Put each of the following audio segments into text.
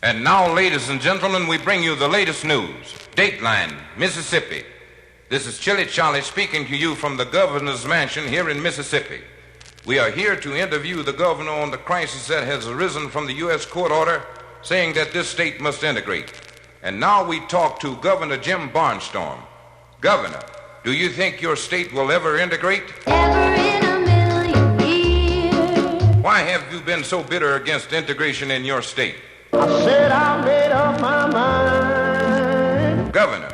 And now, ladies and gentlemen, we bring you the latest news. Dateline, Mississippi. This is Chili Charlie speaking to you from the governor's mansion here in Mississippi. We are here to interview the governor on the crisis that has arisen from the U.S. court order saying that this state must integrate. And now we talk to Governor Jim Barnstorm. Governor, do you think your state will ever integrate? Never in a million years. Why have you been so bitter against integration in your state? I said I made up my mind. Governor,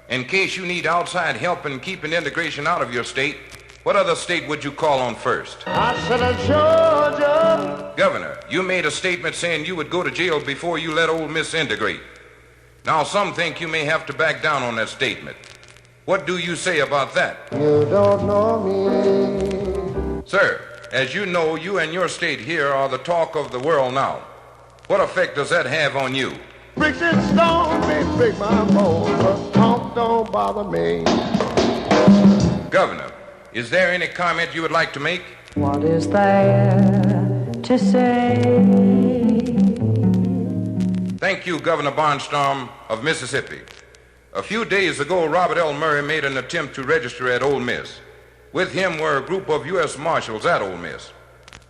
in case you need outside help in keeping integration out of your state, what other state would you call on first? I said Georgia. Governor, you made a statement saying you would go to jail before you let Ole Miss integrate. Now, some think you may have to back down on that statement. What do you say about that? You don't know me. Sir, as you know, you and your state here are the talk of the world now. What effect does that have on you? Bricks and stones may break my bones, but talk don't bother me. Governor, is there any comment you would like to make? What is there to say? Thank you, Governor Barnstorm of Mississippi. A few days ago, Robert L. Murray made an attempt to register at Ole Miss. With him were a group of U.S. Marshals at Ole Miss.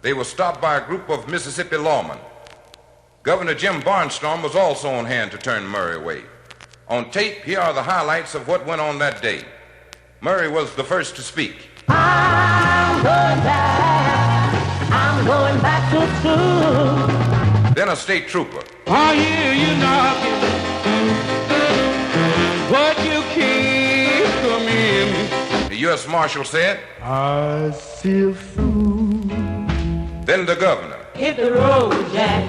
They were stopped by a group of Mississippi lawmen. Governor Jim Barnstorm was also on hand to turn Murray away. On tape, here are the highlights of what went on that day. Murray was the first to speak. I'm going back to school. Then a state trooper. I hear you knocking, but you can't come in. The U.S. Marshal said. I see a fool. Then the governor. Hit the road, Jack.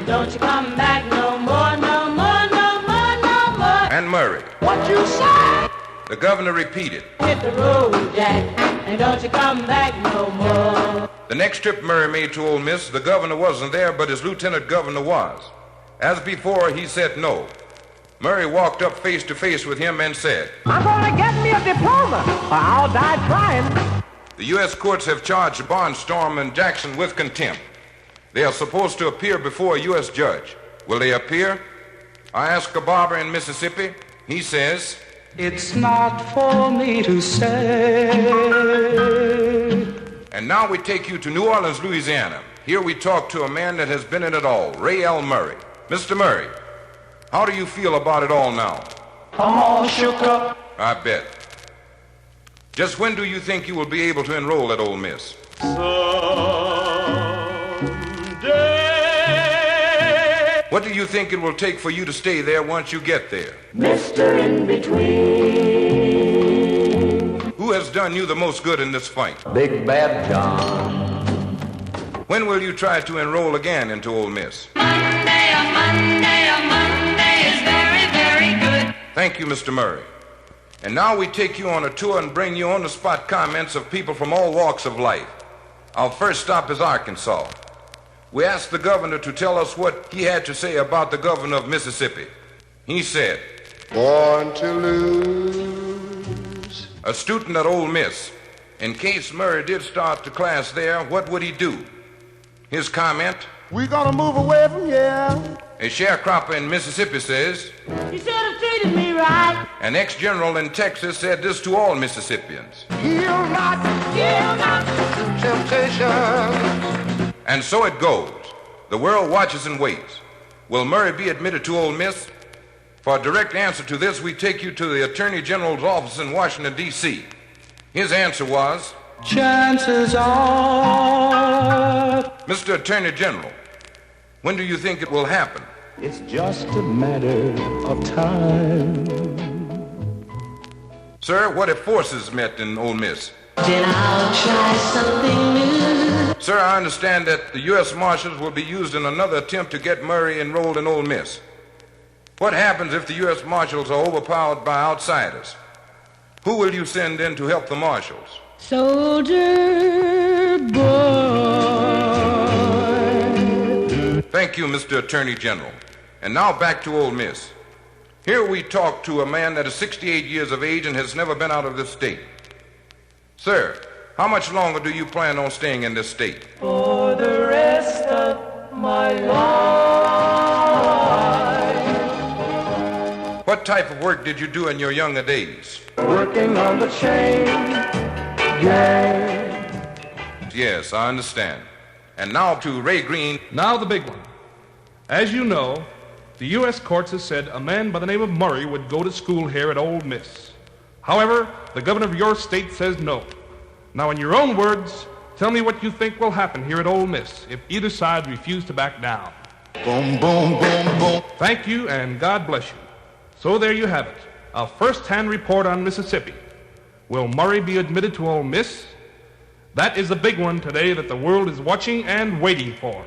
Don't you come back no more, no more, no more, no more. And Murray. What you say? The governor repeated. Hit the road, Jack, and don't you come back no more. The next trip Murray made to Ole Miss, the governor wasn't there, but his lieutenant governor was. As before, he said no. Murray walked up face to face with him and said, I'm gonna get me a diploma, or I'll die trying. the U.S. courts have charged Barnstorm and Jackson with contempt. They are supposed to appear before a U.S. judge. Will they appear? I asked a barber in Mississippi. He says, It's not for me to say. And now we take you to New Orleans, Louisiana. Here we talk to a man that has been in it all, Ray L. Murray. Mr. Murray, how do you feel about it all now? I'm all shook up. I bet. Just when do you think you will be able to enroll at Ole Miss? What do you think it will take for you to stay there once you get there? Mr. In Between. Who has done you the most good in this fight? Big Bad John. When will you try to enroll again into Ole Miss? Monday is very, very good. Thank you, Mr. Murray. And now we take you on a tour and bring you on-the-spot comments of people from all walks of life. Our first stop is Arkansas. We asked the governor to tell us what he had to say about the governor of Mississippi. He said, Born to lose. a student at Ole Miss. In case Murray did start the class there, what would he do? His comment, We're gonna move away from here. a sharecropper in Mississippi says, You should have treated me right. an ex-general in Texas said this to all Mississippians. Yield not to temptation. And so it goes. The world watches and waits. Will Murray be admitted to Ole Miss? For a direct answer to this, we take you to the Attorney General's office in Washington, D.C. His answer was, Chances are Mr. Attorney General, when do you think it will happen? it's just a matter of time. Sir, what if forces met in Ole Miss? Then I'll try something new. Sir, I understand that the U.S. Marshals will be used in another attempt to get Murray enrolled in Ole Miss. What happens if the U.S. Marshals are overpowered by outsiders? Who will you send in to help the Marshals? Soldier boy. Thank you, Mr. Attorney General. And now back to Ole Miss. Here we talk to a man that is 68 years of age and has never been out of this state. Sir, how much longer do you plan on staying in this state? For the rest of my life. What type of work did you do in your younger days? Working on the chain gang. Yes, I understand. And now to Ray Green. Now the big one. As you know, the U.S. courts have said a man by the name of Murray would go to school here at Ole Miss. However, the governor of your state says no. Now, in your own words, tell me what you think will happen here at Ole Miss if either side refuse to back down. Boom, boom, boom, boom. Thank you, and God bless you. So there you have it, a first-hand report on Mississippi. Will Murray be admitted to Ole Miss? That is the big one today that the world is watching and waiting for.